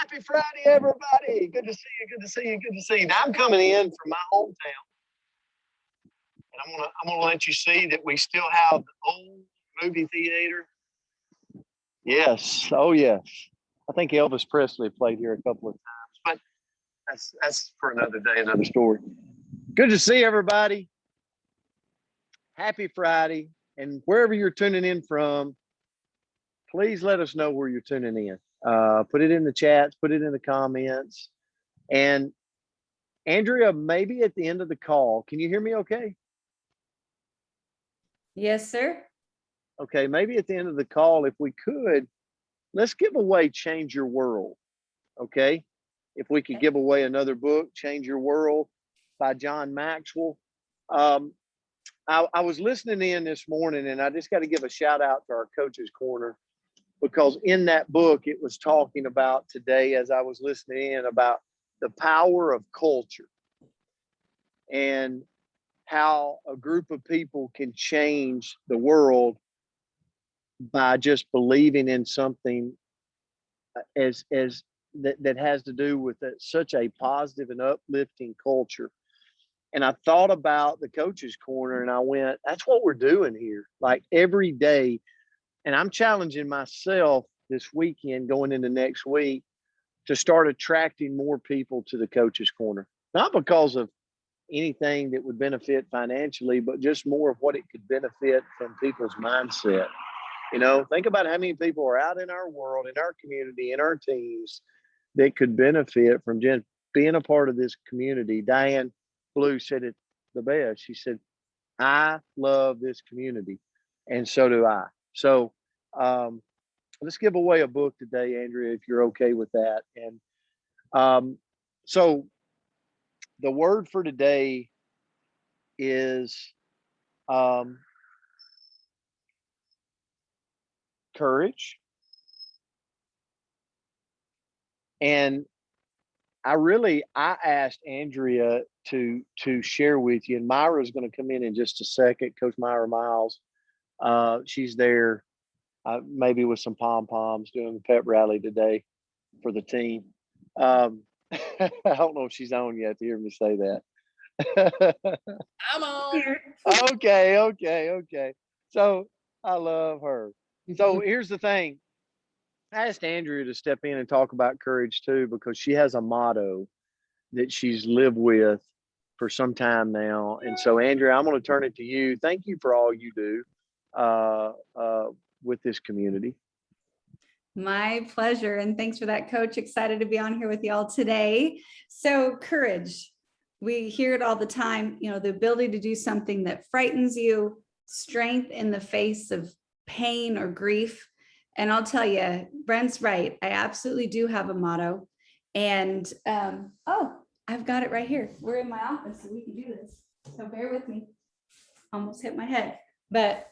Happy Friday, everybody. Good to see you. Good to see you. Good to see you. Now, I'm coming in from my hometown, and I'm gonna let you see that we still have the old movie theater. Yes. Oh, yes. I think Elvis Presley played here a couple of times, but that's for another day, another story. Good to see everybody. Happy Friday. And wherever you're tuning in from, please let us know where you're tuning in. Put it in the chats, put it in the comments. And Andrea, maybe at the end of the call, can you hear me okay? Yes, sir. Okay, maybe at the end of the call, if we could, let's give away Change Your World. Okay. If we could give away another book, Change Your World by John Maxwell. I was listening in this morning, and I just got to give a shout out to our Coach's Corner, because in that book, it was talking about today, as I was listening in, about the power of culture and how a group of people can change the world by just believing in something as that has to do with such a positive and uplifting culture. And I thought about the Coach's Corner, and I went, that's what we're doing here. Like every day. And I'm challenging myself this weekend going into next week to start attracting more people to the Coach's Corner, not because of anything that would benefit financially, but just more of what it could benefit from people's mindset. You know, think about how many people are out in our world, in our community, in our teams that could benefit from just being a part of this community. Diane Blue said it the best. She said, I love this community, and so do I. So let's give away a book today, Andrea, if you're okay with that. And so the word for today is courage. And I asked Andrea to share with you, and Myra's going to come in just a second. Coach Myra Miles, she's there, maybe with some pom poms doing the pep rally today for the team. I don't know if she's on yet to hear me say that. I'm on. Okay. So I love her. So here's the thing. I asked Andrea to step in and talk about courage too, because she has a motto that she's lived with for some time now. And so, Andrea, I'm going to turn it to you. Thank you for all you do with this community. My pleasure. And thanks for that, Coach. Excited to be on here with y'all today. So courage, we hear it all the time, you know, the ability to do something that frightens you, strength in the face of pain or grief. And I'll tell you, Brent's right. I absolutely do have a motto. And I've got it right here. We're in my office, so we can do this. So bear with me. Almost hit my head. But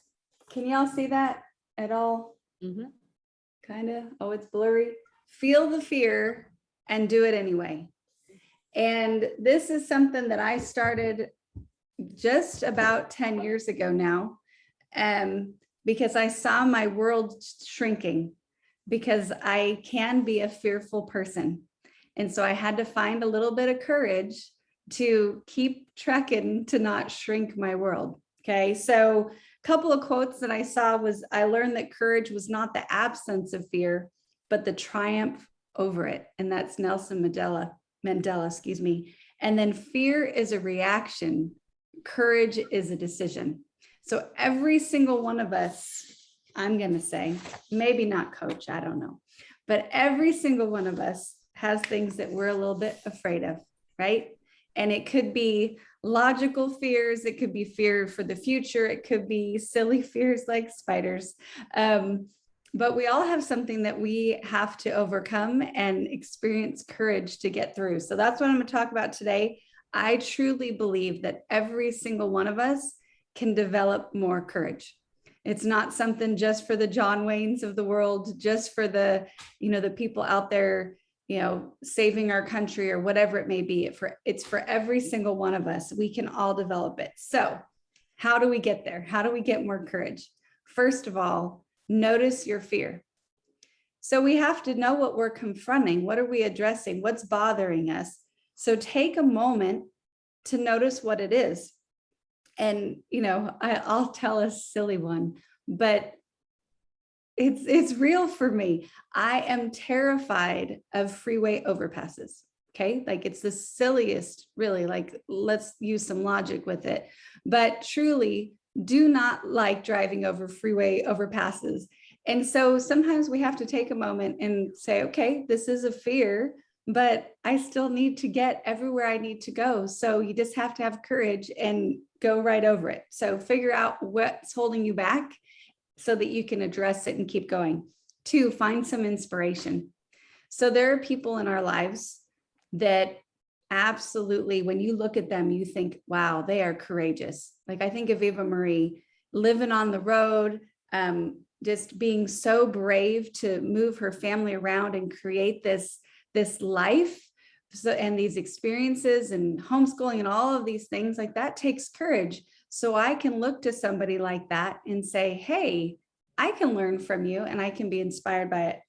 can y'all see that at all? Mm-hmm. Kind of. Oh, it's blurry. Feel the fear and do it anyway. And this is something that I started just about 10 years ago now, because I saw my world shrinking, because I can be a fearful person. And so I had to find a little bit of courage to keep trekking to not shrink my world. Okay. So a couple of quotes that I saw was, I learned that courage was not the absence of fear, but the triumph over it. And that's Nelson Mandela, excuse me. And then fear is a reaction. Courage is a decision. So every single one of us, I'm going to say, maybe not Coach, I don't know, but every single one of us has things that we're a little bit afraid of, right? And it could be logical fears. It could be fear for the future. It could be silly fears like spiders. But we all have something that we have to overcome and experience courage to get through. So that's what I'm going to talk about today. I truly believe that every single one of us can develop more courage. It's not something just for the John Waynes of the world, just for the, you know, the people out there, you know, saving our country or whatever it may be. It's for every single one of us. We can all develop it. So how do we get there? How do we get more courage? First of all, notice your fear. So we have to know what we're confronting. What are we addressing? What's bothering us? So take a moment to notice what it is. And, I'll tell a silly one, but it's real for me. I am terrified of freeway overpasses. Okay. Like it's the silliest, really, like let's use some logic with it, but truly do not like driving over freeway overpasses. And so sometimes we have to take a moment and say, okay, this is a fear, but I still need to get everywhere I need to go. So you just have to have courage and go right over it. So figure out what's holding you back so that you can address it and keep going. 2, find some inspiration. So there are people in our lives that absolutely, when you look at them, you think, wow, they are courageous. Like I think of Eva Marie living on the road, just being so brave to move her family around and create this life. So, and these experiences and homeschooling and all of these things, like that takes courage. So I can look to somebody like that and say, hey, I can learn from you and I can be inspired by it.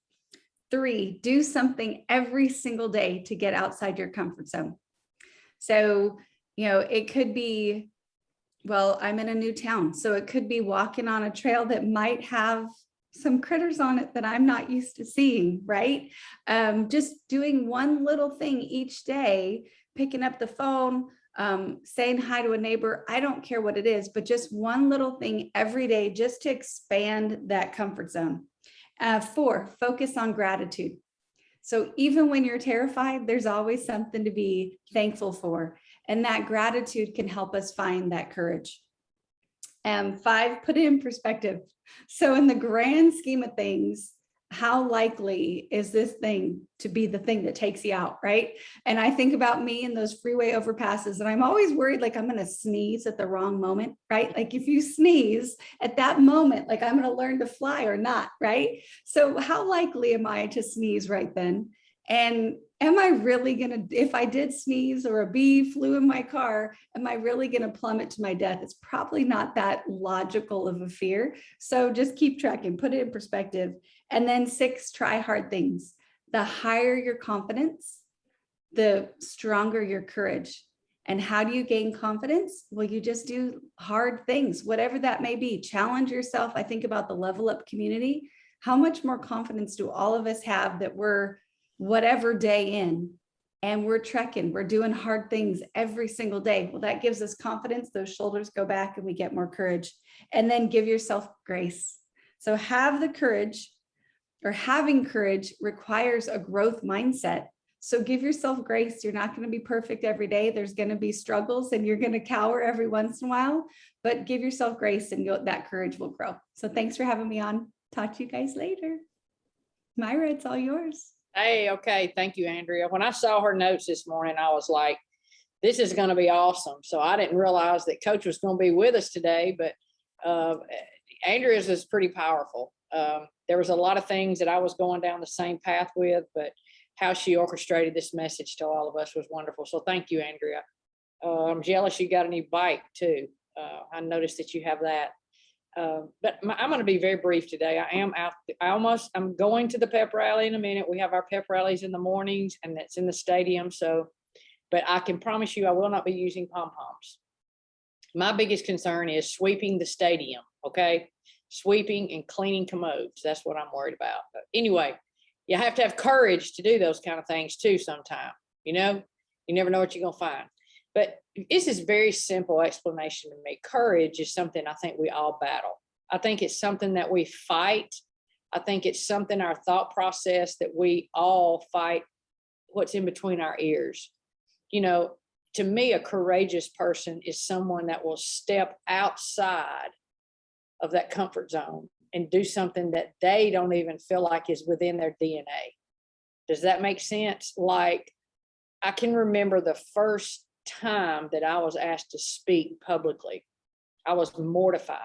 3, do something every single day to get outside your comfort zone. So, it could be, well, I'm in a new town. So it could be walking on a trail that might have some critters on it that I'm not used to seeing, right? Just doing one little thing each day, picking up the phone, saying hi to a neighbor. I don't care what it is, but just one little thing every day just to expand that comfort zone. 4, focus on gratitude. So even when you're terrified, there's always something to be thankful for. And that gratitude can help us find that courage. 5, put it in perspective. So in the grand scheme of things, how likely is this thing to be the thing that takes you out, right? And I think about me in those freeway overpasses, and I'm always worried like I'm going to sneeze at the wrong moment, right? Like if you sneeze at that moment, like I'm going to learn to fly or not, right? So how likely am I to sneeze right then? And am I really going to, if I did sneeze or a bee flew in my car, am I really going to plummet to my death? It's probably not that logical of a fear. So just keep tracking, put it in perspective. And then 6, try hard things. The higher your confidence, the stronger your courage. And how do you gain confidence? Well, you just do hard things, whatever that may be. Challenge yourself. I think about the Level Up community. How much more confidence do all of us have that we're whatever day in and we're trekking, we're doing hard things every single day? Well, that gives us confidence. Those shoulders go back and we get more courage. And then give yourself grace. So have the courage, or having courage requires a growth mindset. So give yourself grace. You're not going to be perfect every day. There's going to be struggles and you're going to cower every once in a while, but give yourself grace and that courage will grow. So thanks for having me on. Talk to you guys later. Myra, it's all yours. Hey, okay. Thank you, Andrea. When I saw her notes this morning, I was like, this is going to be awesome. So I didn't realize that Coach was going to be with us today, but Andrea's is pretty powerful. There was a lot of things that I was going down the same path with, but how she orchestrated this message to all of us was wonderful. So thank you, Andrea. I'm jealous you got a new bike too. I noticed that you have that. But I'm going to be very brief today. I'm going to the pep rally in a minute. We have our pep rallies in the mornings and that's in the stadium. So, but I can promise you I will not be using pom-poms. My biggest concern is sweeping the stadium. Okay. Sweeping and cleaning commodes. That's what I'm worried about. But anyway, you have to have courage to do those kind of things too sometime. You never know what you're going to find. But this is very simple explanation to me. Courage is something I think we all battle. I think it's something that we fight. I think it's something, our thought process, that we all fight what's in between our ears. To me, a courageous person is someone that will step outside of that comfort zone and do something that they don't even feel like is within their DNA. Does that make sense? Like, I can remember the first time that I was asked to speak publicly. I was mortified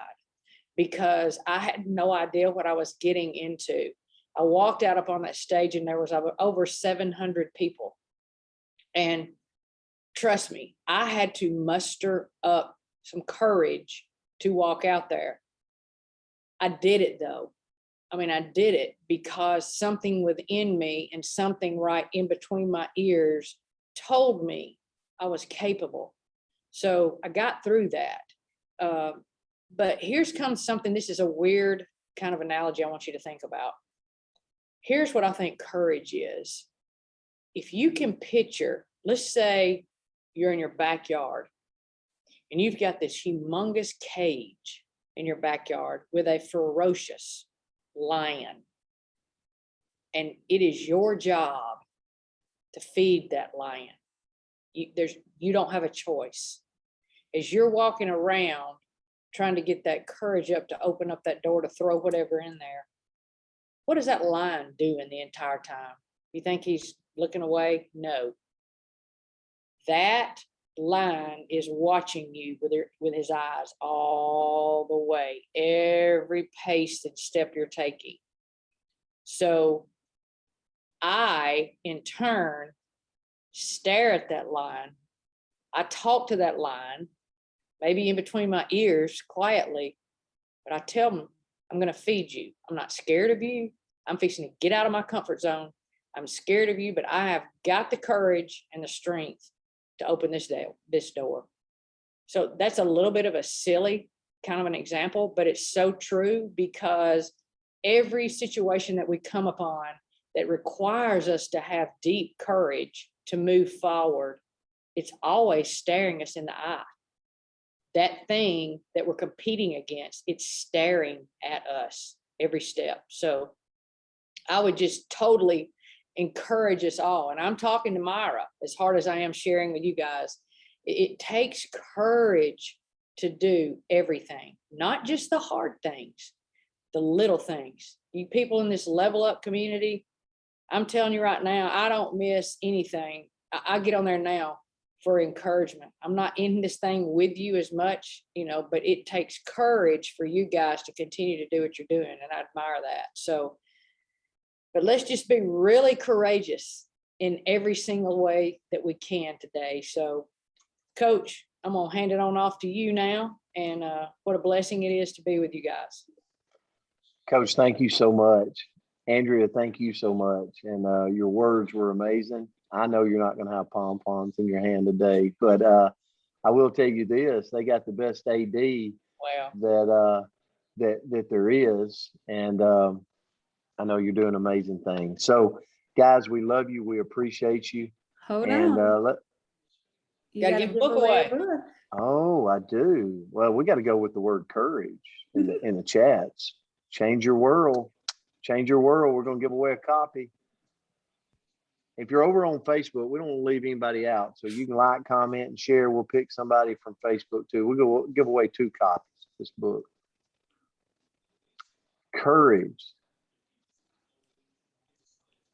because I had no idea what I was getting into. I walked out up on that stage and there was over 700 people. And trust me, I had to muster up some courage to walk out there. I did it though. I mean, I did it because something within me and something right in between my ears told me I was capable. So I got through that. But here's comes something, this is a weird kind of analogy I want you to think about. Here's what I think courage is. If you can picture, let's say you're in your backyard and you've got this humongous cage in your backyard with a ferocious lion. And it is your job to feed that lion. You don't have a choice. As you're walking around trying to get that courage up to open up that door to throw whatever in there, what is that lion doing the entire time? You think he's looking away? No. That lion is watching you with his eyes all the way, every pace and step you're taking. So I, in turn, stare at that lion. I talk to that lion, maybe in between my ears quietly, but I tell him, I'm going to feed you. I'm not scared of you. I'm fixing to get out of my comfort zone. I'm scared of you, but I have got the courage and the strength to open this door. So that's a little bit of a silly kind of an example, but it's so true, because every situation that we come upon that requires us to have deep courage to move forward, it's always staring us in the eye. That thing that we're competing against, it's staring at us every step. So I would just totally encourage us all. And I'm talking to Myra as hard as I am sharing with you guys. It takes courage to do everything, not just the hard things, the little things. You people in this Level Up community, I'm telling you right now, I don't miss anything. I get on there now for encouragement. I'm not in this thing with you as much, but it takes courage for you guys to continue to do what you're doing. And I admire that. So, but let's just be really courageous in every single way that we can today. So, Coach, I'm going to hand it on off to you now. And what a blessing it is to be with you guys. Coach, thank you so much. Andrea, thank you so much. And your words were amazing. I know you're not going to have pom-poms in your hand today, but I will tell you this, they got the best AD Wow. that there is. And I know you're doing amazing things. So guys, we love you. We appreciate you. Hold And on. You Gotta gotta give a book a away. book. oh, I do. Well, we got to go with the word courage in the chats. Change your world. Change your world. We're going to give away a copy. If you're over on Facebook, we don't want to leave anybody out. So you can like, comment, and share. We'll pick somebody from Facebook too. We'll give away 2 copies of this book. Courage.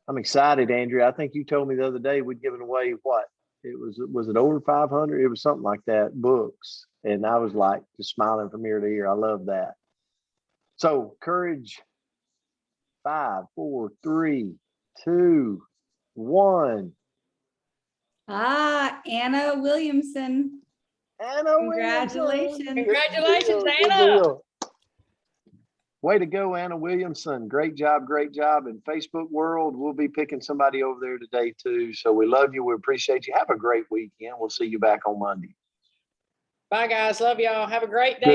I'm excited, Andrea. I think you told me the other day we'd given away what? Was it over 500? It was something like that, books. And I was like just smiling from ear to ear. I love that. So courage. 5, 4, 3, 2, 1. Anna Williamson. Anna Congratulations. Williamson. Congratulations, Good Anna. deal. Way to go, Anna Williamson. Great job, great job. In Facebook world, we'll be picking somebody over there today too. So we love you. We appreciate you. Have a great weekend. We'll see you back on Monday. Bye, guys. Love y'all. Have a great day.